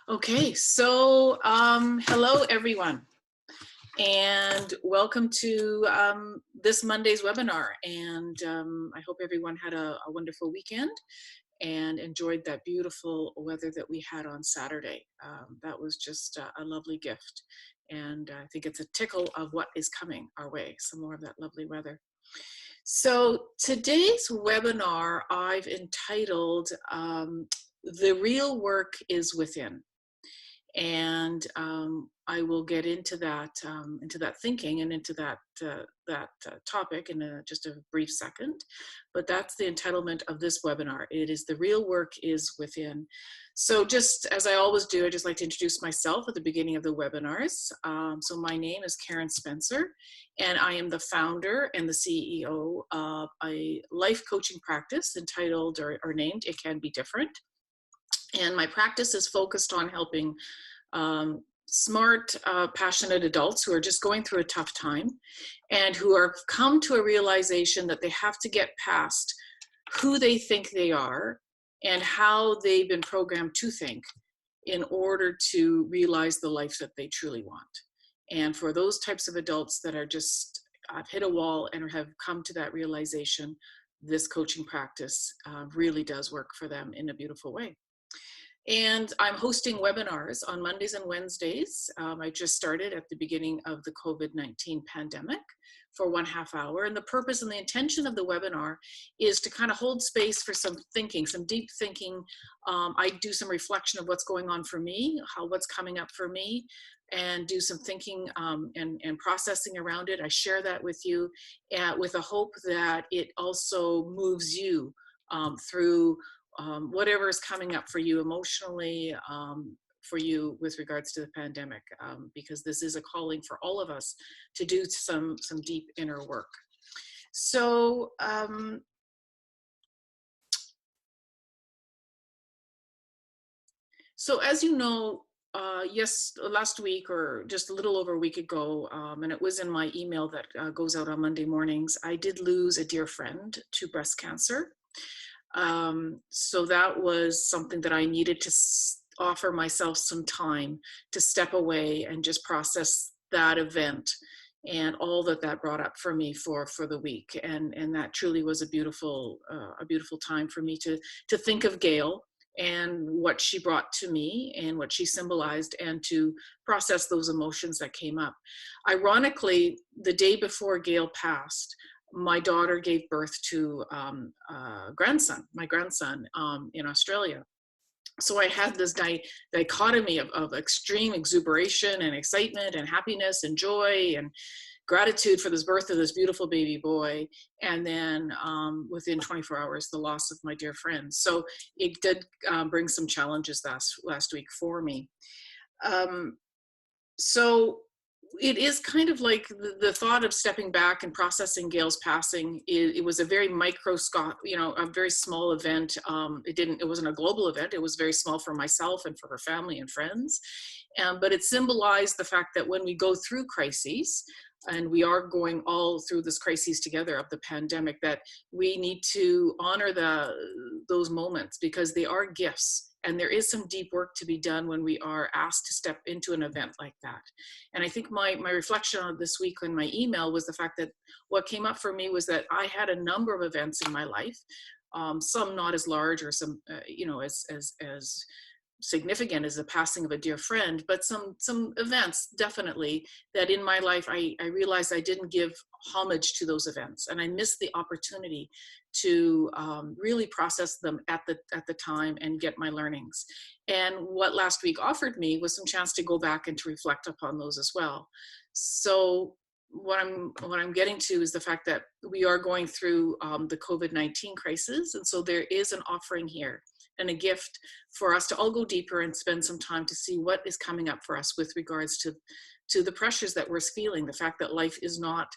Okay, so hello everyone, and welcome to this Monday's webinar. And I hope everyone had a wonderful weekend and enjoyed that beautiful weather that we had on Saturday. That was just a lovely gift, and I think it's a tickle of what is coming our way, some more of that lovely weather. So today's webinar I've entitled "The Real Work is Within." And I will get into that thinking and into that topic in just a brief second. But that's the entitlement of this webinar. It is "The Real Work is Within." So just as I always do, I just like to introduce myself at the beginning of the webinars. So my name is Karen Spencer, and I am the founder and the CEO of a life coaching practice entitled or named "It Can Be Different." And my practice is focused on helping smart, passionate adults who are just going through a tough time and who are come to a realization that they have to get past who they think they are and how they've been programmed to think in order to realize the life that they truly want. And for those types of adults that are just have hit a wall and have come to that realization, this coaching practice really does work for them in a beautiful way. And I'm hosting webinars on Mondays and Wednesdays. I just started at the beginning of the COVID-19 pandemic for 1.5 hours. And the purpose and the intention of the webinar is to kind of hold space for some thinking, some deep thinking. I do some reflection of what's going on for me, what's coming up for me, and do some thinking and processing around it. I share that with you with a hope that it also moves you through whatever is coming up for you emotionally, for you with regards to the pandemic, because this is a calling for all of us to do some deep inner work. So as you know, last week or just a little over a week ago, and it was in my email that goes out on Monday mornings, I did lose a dear friend to breast cancer. So that was something that I needed to offer myself some time to step away and just process that event and all that brought up for me for the week. And that truly was a beautiful time for me to think of Gail and what she brought to me and what she symbolized, and to process those emotions that came up. Ironically, the day before Gail passed, my daughter gave birth to my grandson in Australia. So I had this dichotomy of extreme exuberation and excitement and happiness and joy and gratitude for this birth of this beautiful baby boy. And then within 24 hours, the loss of my dear friend. So it did bring some challenges last week for me. So it is kind of like the thought of stepping back and processing Gail's passing. It was a very microscopic, a very small event. It wasn't a global event. It was very small for myself and for her family and friends. But it symbolized the fact that when we go through crises, and we are going all through this crisis together of the pandemic, that we need to honor those moments, because they are gifts. And there is some deep work to be done when we are asked to step into an event like that. And I think my reflection on this week in my email was the fact that what came up for me was that I had a number of events in my life, some not as large or some, as significant as the passing of a dear friend, but some events definitely that in my life I realized I didn't give homage to those events, and I missed the opportunity to really process them at the time and get my learnings. And what last week offered me was some chance to go back and to reflect upon those as well. So what I'm getting to is the fact that we are going through the COVID-19 crisis, and so there is an offering here and a gift for us to all go deeper and spend some time to see what is coming up for us with regards to the pressures that we're feeling, the fact that life is not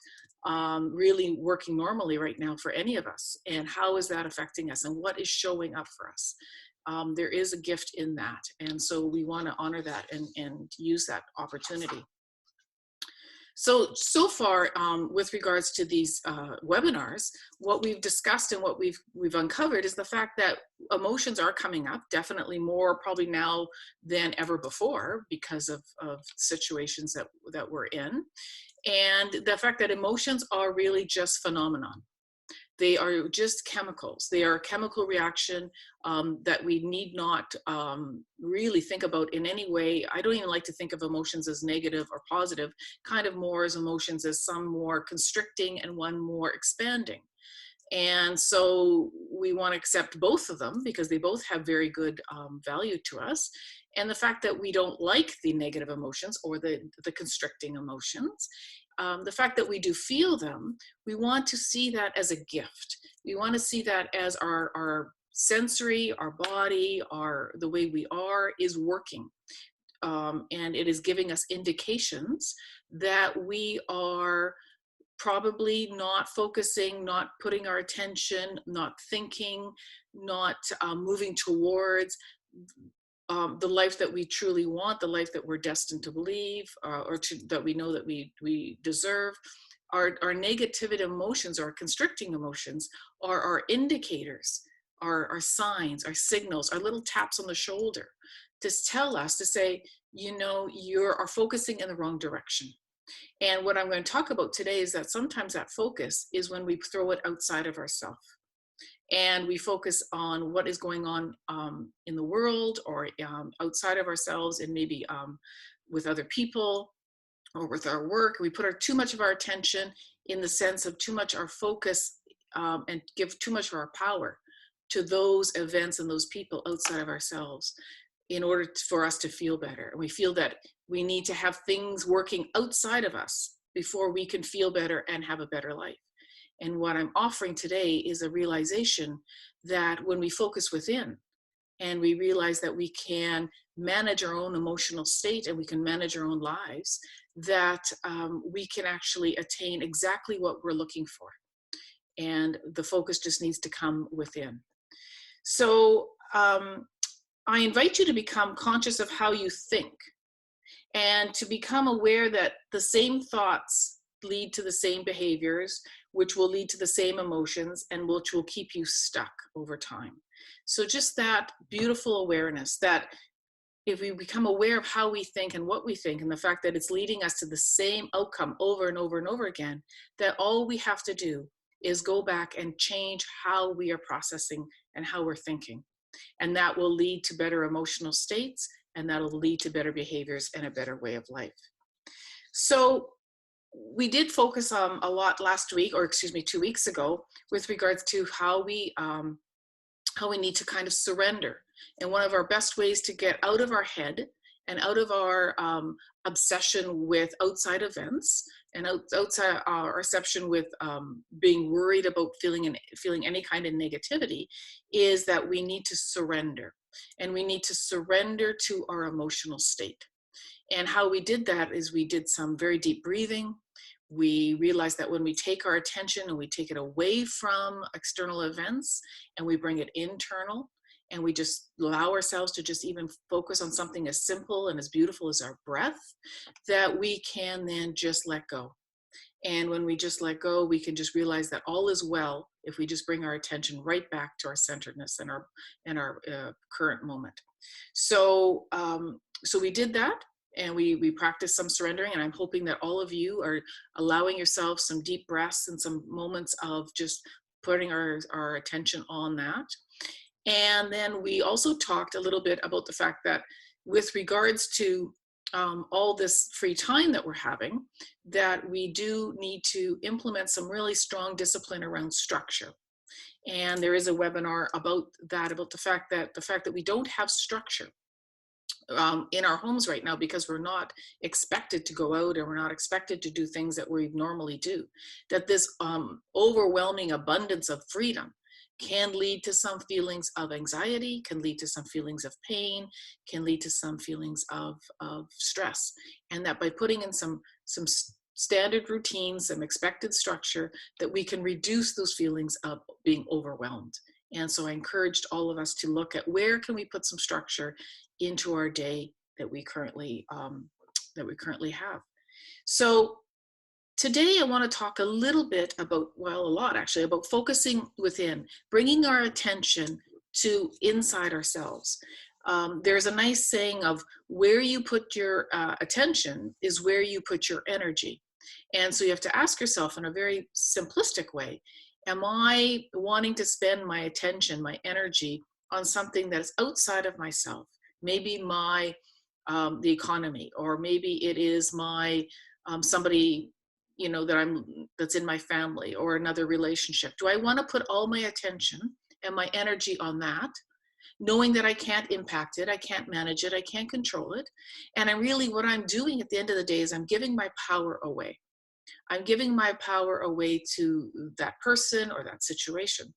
really working normally right now for any of us, and how is that affecting us, and what is showing up for us. There is a gift in that, and so we want to honor that and use that opportunity. So far, with regards to these webinars, what we've discussed and what we've uncovered is the fact that emotions are coming up, definitely more probably now than ever before because of situations that we're in, and the fact that emotions are really just phenomenon. They are just chemicals. They are a chemical reaction that we need not really think about in any way. I don't even like to think of emotions as negative or positive, kind of more as emotions as some more constricting and one more expanding. And so we want to accept both of them because they both have very good value to us. And the fact that we don't like the negative emotions or the constricting emotions, the fact that we do feel them, we want to see that as a gift. We want to see that as our sensory, our body, the way we are is working. And it is giving us indications that we are probably not focusing, not putting our attention, not thinking, not moving towards the life that we truly want, the life that we're destined to believe, that we know that we deserve. Our negativity emotions, our constricting emotions, are our indicators, our signs, our signals, our little taps on the shoulder to tell us, to say, you know, you are focusing in the wrong direction. And what I'm going to talk about today is that sometimes that focus is when we throw it outside of ourselves and we focus on what is going on in the world or outside of ourselves, and maybe with other people or with our work. We put too much of our attention in the sense of too much our focus and give too much of our power to those events and those people outside of ourselves in order for us to feel better. And we feel that we need to have things working outside of us before we can feel better and have a better life. And what I'm offering today is a realization that when we focus within and we realize that we can manage our own emotional state and we can manage our own lives, that we can actually attain exactly what we're looking for. And the focus just needs to come within. So I invite you to become conscious of how you think and to become aware that the same thoughts lead to the same behaviors, which will lead to the same emotions and which will keep you stuck over time. So just that beautiful awareness that if we become aware of how we think and what we think and the fact that it's leading us to the same outcome over and over and over again, that all we have to do is go back and change how we are processing and how we're thinking. And that will lead to better emotional states, and that'll lead to better behaviors and a better way of life. So we did focus a lot last week, or excuse me, 2 weeks ago, with regards to how we need to kind of surrender. And one of our best ways to get out of our head and out of our obsession with outside events and outside our obsession with being worried about feeling any kind of negativity is that we need to surrender. And we need to surrender to our emotional state. And how we did that is we did some very deep breathing. We realized that when we take our attention and we take it away from external events and we bring it internal, and we just allow ourselves to just even focus on something as simple and as beautiful as our breath, that we can then just let go. And when we just let go, we can just realize that all is well if we just bring our attention right back to our centeredness and our current moment. So we did that, and we practiced some surrendering, and I'm hoping that all of you are allowing yourselves some deep breaths and some moments of just putting our attention on that. And then we also talked a little bit about the fact that with regards to all this free time that we're having, that we do need to implement some really strong discipline around structure. And there is a webinar about that, about the fact that we don't have structure in our homes right now because we're not expected to go out and we're not expected to do things that we normally do. That this overwhelming abundance of freedom can lead to some feelings of anxiety, can lead to some feelings of pain, can lead to some feelings of stress. And that by putting in some standard routines, some expected structure, that we can reduce those feelings of being overwhelmed. And so I encouraged all of us to look at where can we put some structure into our day that we currently have. So Today, I want to talk a little bit about, well, a lot actually, about focusing within, bringing our attention to inside ourselves. There's a nice saying of where you put your attention is where you put your energy. And so you have to ask yourself in a very simplistic way, am I wanting to spend my attention, my energy on something that's outside of myself? Maybe the economy, or maybe it is my somebody that's in my family, or another relationship. Do I want to put all my attention and my energy on that, knowing that I can't impact it, I can't manage it, I can't control it? And what I'm doing at the end of the day is I'm giving my power away. I'm giving my power away to that person or that situation,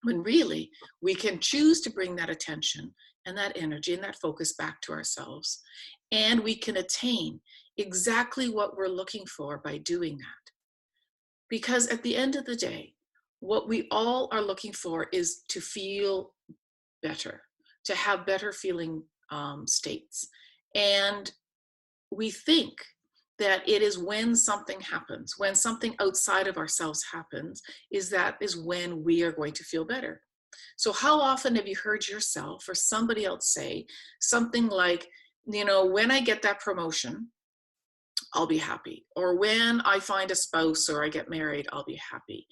when really we can choose to bring that attention and that energy and that focus back to ourselves. And we can attain exactly what we're looking for by doing that. Because at the end of the day, what we all are looking for is to feel better, to have better feeling states. And we think that it is when something happens, when something outside of ourselves happens, that is when we are going to feel better. So how often have you heard yourself or somebody else say something like, when I get that promotion, I'll be happy. Or when I find a spouse or I get married, I'll be happy.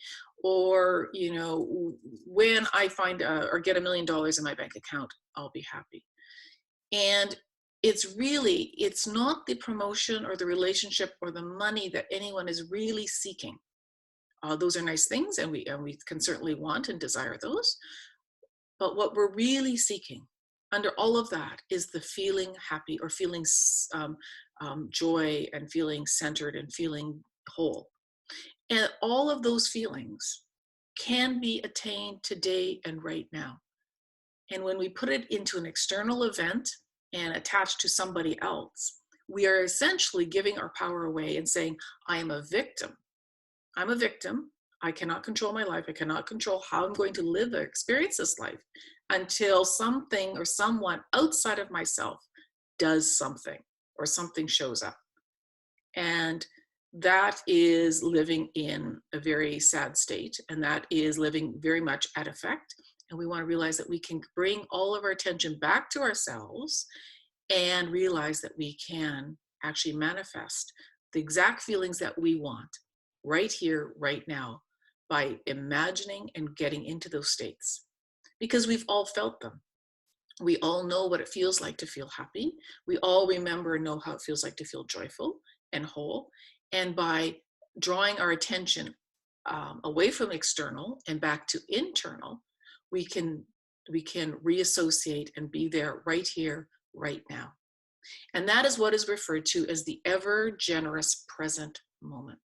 Or, when I find or get $1 million in my bank account, I'll be happy. And it's not the promotion or the relationship or the money that anyone is really seeking. Those are nice things, and we can certainly want and desire those. But what we're really seeking under all of that is the feeling happy, or feeling joy, and feeling centered, and feeling whole. And all of those feelings can be attained today and right now. And when we put it into an external event and attached to somebody else, we are essentially giving our power away and saying, I am a victim. I'm a victim. I cannot control my life. I cannot control how I'm going to live or experience this life until something or someone outside of myself does something, or something shows up. And that is living in a very sad state, and that is living very much at effect. And we want to realize that we can bring all of our attention back to ourselves and realize that we can actually manifest the exact feelings that we want right here, right now, by imagining and getting into those states. Because we've all felt them. We all know what it feels like to feel happy. We all remember and know how it feels like to feel joyful and whole. And by drawing our attention away from external and back to internal, we can reassociate and be there right here, right now. And that is what is referred to as the EverGenerous present moment.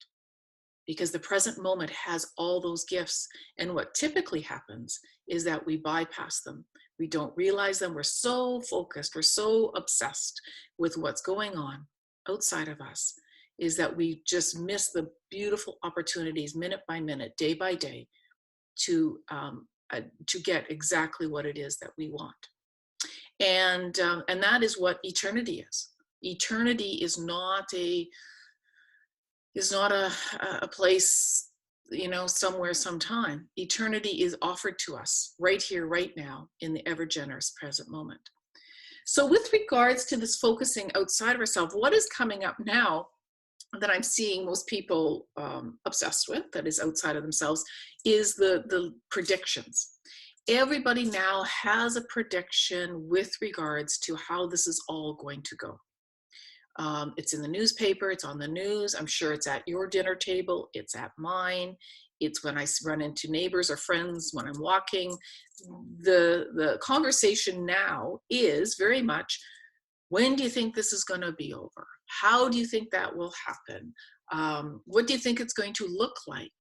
Because the present moment has all those gifts. And what typically happens is that we bypass them. We don't realize them. We're so focused, we're so obsessed with what's going on outside of us, is that we just miss the beautiful opportunities minute by minute, day by day, to get exactly what it is that we want. And that is what eternity is. Eternity is not a place, somewhere, sometime. Eternity is offered to us right here, right now, in the EverGenerous present moment. So with regards to this focusing outside of ourselves, what is coming up now that I'm seeing most people obsessed with, that is outside of themselves, is the predictions. Everybody now has a prediction with regards to how this is all going to go. It's in the newspaper, it's on the news. I'm sure it's at your dinner table, it's at mine. It's when I run into neighbors or friends when I'm walking. The conversation now is very much, when do you think this is going to be over? How do you think that will happen? What do you think it's going to look like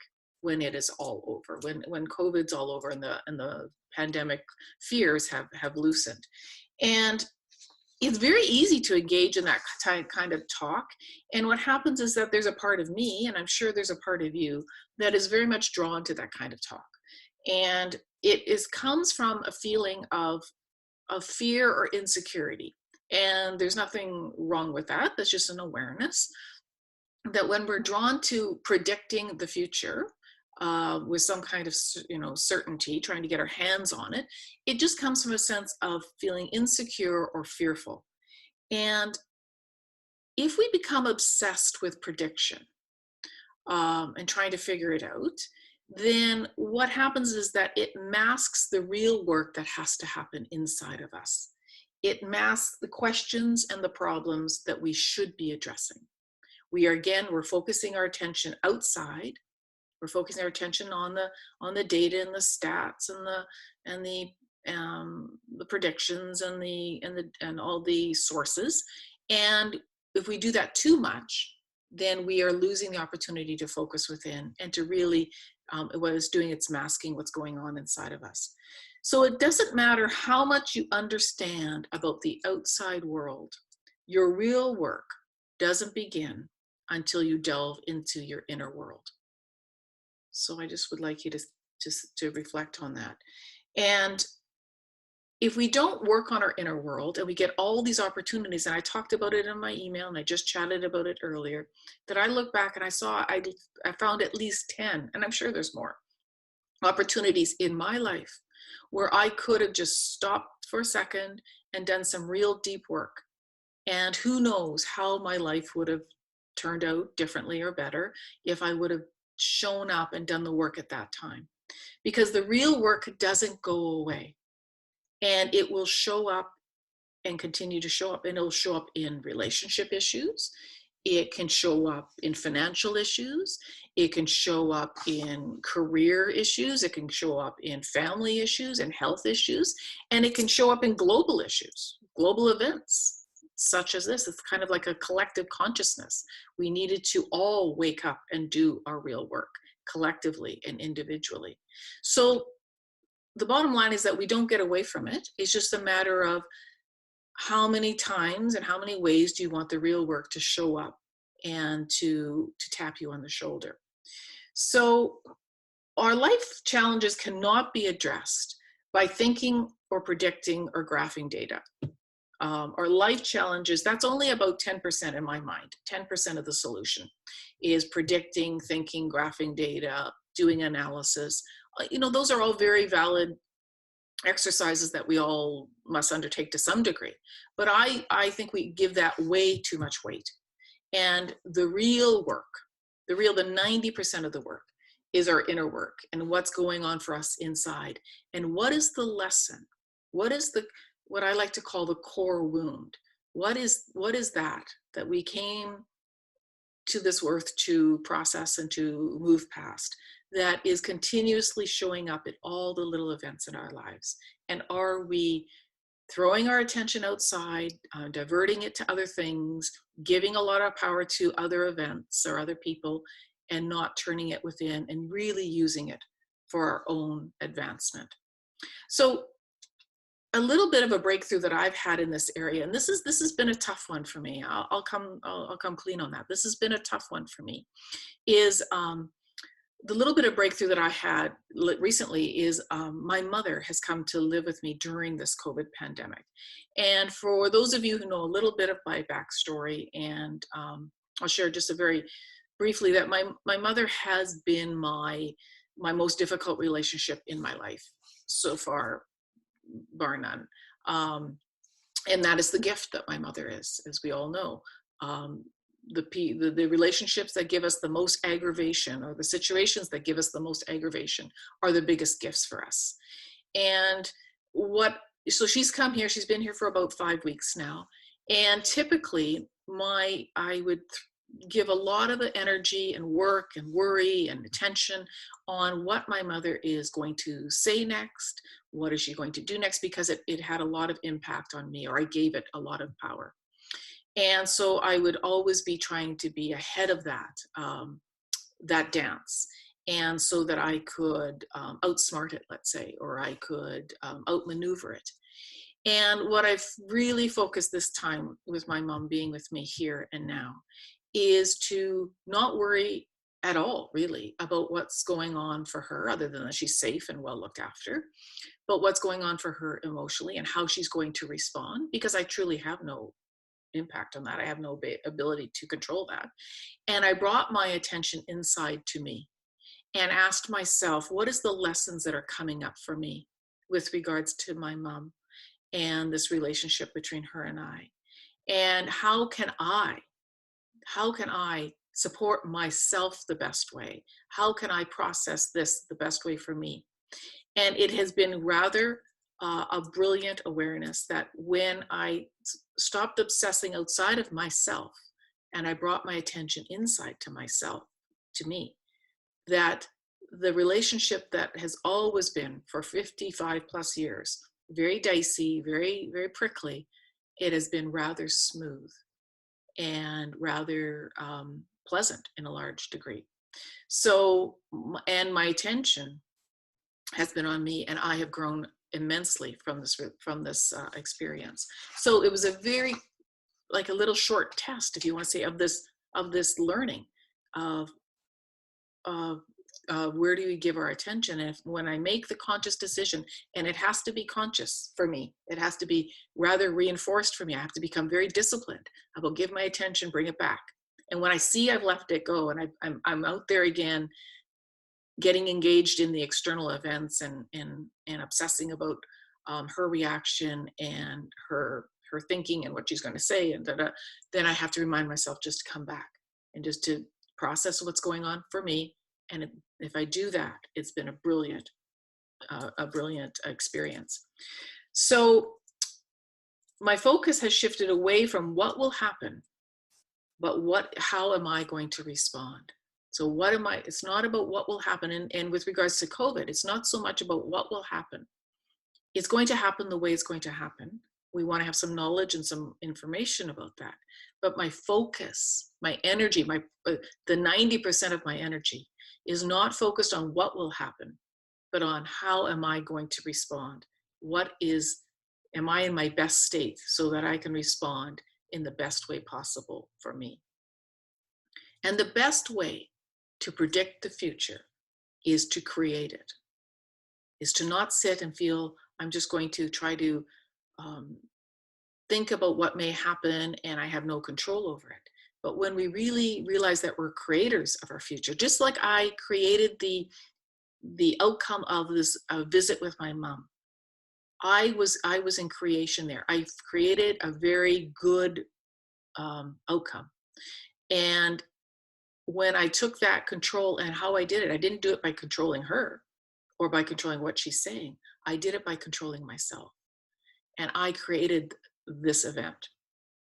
when it is all over, when COVID's all over and the pandemic fears have loosened? And it's very easy to engage in that kind of talk. And what happens is that there's a part of me, and I'm sure there's a part of you, that is very much drawn to that kind of talk. And comes from a feeling of fear or insecurity. And there's nothing wrong with that. That's just an awareness. that when we're drawn to predicting the future with some kind of certainty, trying to get our hands on it, it just comes from a sense of feeling insecure or fearful. And if we become obsessed with prediction and trying to figure it out, then what happens is that it masks the real work that has to happen inside of us. It masks the questions and the problems that we should be addressing. We're focusing our attention outside. We're focusing our attention on the data and the stats and the predictions and all the sources. And if we do that too much, then we are losing the opportunity to focus within and to really what it's doing, it's masking what's going on inside of us. So it doesn't matter how much you understand about the outside world, your real work doesn't begin until you delve into your inner world. So I just would like you to reflect on that. And if we don't work on our inner world and we get all these opportunities, and I talked about it in my email and I just chatted about it earlier, that I look back and I found at least 10, and I'm sure there's more, opportunities in my life where I could have just stopped for a second and done some real deep work. And who knows how my life would have turned out differently or better if I would have shown up and done the work at that time. Because the real work doesn't go away, and it will show up and continue to show up, and it'll show up in relationship issues. It can show up in financial issues. It can show up in career issues. It can show up in family issues and health issues. And it can show up in global issues, global events such as this. It's kind of like a collective consciousness. We needed to all wake up and do our real work collectively and individually. So the bottom line is that we don't get away from it. It's just a matter of how many times and how many ways do you want the real work to show up and to tap you on the shoulder. So our life challenges cannot be addressed by thinking or predicting or graphing data. Our life challenges, that's only about 10% in my mind. 10% of the solution is predicting, thinking, graphing data, doing analysis. Those are all very valid exercises that we all must undertake to some degree. But I think we give that way too much weight. And the real work, the 90% of the work is our inner work and what's going on for us inside. And what is the lesson? What is what I like to call the core wound? What is that we came to this earth to process and to move past, that is continuously showing up at all the little events in our lives? And are we throwing our attention outside, diverting it to other things, giving a lot of power to other events or other people, and not turning it within and really using it for our own advancement? So a little bit of a breakthrough that I've had in this area, and this has been a tough one for me. I'll come clean on that. This has been a tough one for me. Is the little bit of breakthrough that I had recently is my mother has come to live with me during this COVID pandemic. And for those of you who know a little bit of my backstory, and I'll share just a very briefly that my mother has been my most difficult relationship in my life so far, bar none. And that is the gift that my mother is, as we all know. The relationships that give us the most aggravation, or the situations that give us the most aggravation, are the biggest gifts for us. And so she's come here, she's been here for about 5 weeks now. And typically I would give a lot of the energy and work and worry and attention on what my mother is going to say next. What is she going to do next? Because it had a lot of impact on me, or I gave it a lot of power. And so I would always be trying to be ahead of that dance. And so that I could outsmart it, let's say, or I could outmaneuver it. And what I've really focused this time with my mom being with me here and now is to not worry at all, really, about what's going on for her, other than that she's safe and well looked after, but what's going on for her emotionally and how she's going to respond, because I truly have no impact on that. I have no ability to control that. And I brought my attention inside to me and asked myself, what is the lessons that are coming up for me with regards to my mom and this relationship between her and I? And how can I support myself the best way? How can I process this the best way for me? And it has been rather a brilliant awareness that when I stopped obsessing outside of myself and I brought my attention inside to myself, to me, that the relationship that has always been for 55 plus years, very dicey, very, very prickly, it has been rather smooth and rather pleasant in a large degree. So, and my attention has been on me, and I have grown immensely from this experience. So it was a very, like a little short test, if you want to say, of this learning of where do we give our attention. And when I make the conscious decision, and it has to be conscious for me, it has to be rather reinforced for me. I have to become very disciplined. I will give my attention, bring it back. And when I see I've left it go, and I'm out there again, getting engaged in the external events and obsessing about her reaction and her thinking and what she's going to say, and then I have to remind myself just to come back and just to process what's going on for me. And if I do that, it's been a brilliant experience. So my focus has shifted away from what will happen, but how am I going to respond? So it's not about what will happen. And with regards to COVID, it's not so much about what will happen. It's going to happen the way it's going to happen. We want to have some knowledge and some information about that. But my focus, my energy, the 90% of my energy is not focused on what will happen, but on how am I going to respond? Am I in my best state so that I can respond in the best way possible for me? And the best way to predict the future is to create it, is to not sit and feel I'm just going to try to think about what may happen and I have no control over it. But when we really realize that we're creators of our future, just like I created the outcome of this visit with my mom, I was in creation there. I created a very good outcome. And when I took that control, and how I did it, I didn't do it by controlling her or by controlling what she's saying. I did it by controlling myself. And I created this event,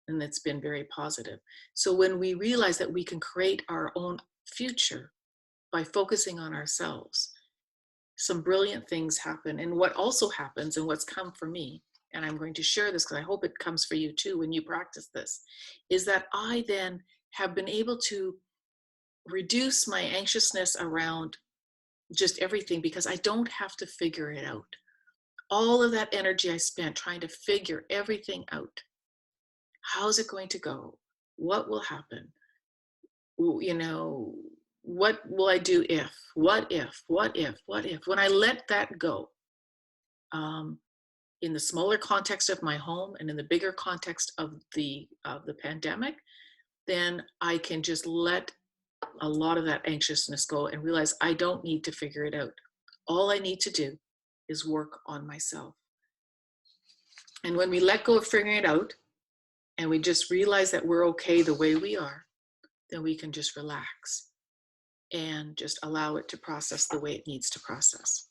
and it's been very positive. So when we realize that we can create our own future by focusing on ourselves, some brilliant things happen. And what also happens, and what's come for me, and I'm going to share this because I hope it comes for you too when you practice this, is that I then have been able to reduce my anxiousness around just everything, because I don't have to figure it out. All of that energy I spent trying to figure everything out. How's it going to go? What will happen? You know, what will I do if? What if? When I let that go, in the smaller context of my home and in the bigger context of the pandemic, then I can just let a lot of that anxiousness go and realize I don't need to figure it out. All I need to do is work on myself. And when we let go of figuring it out and we just realize that we're okay the way we are, then we can just relax and just allow it to process the way it needs to process.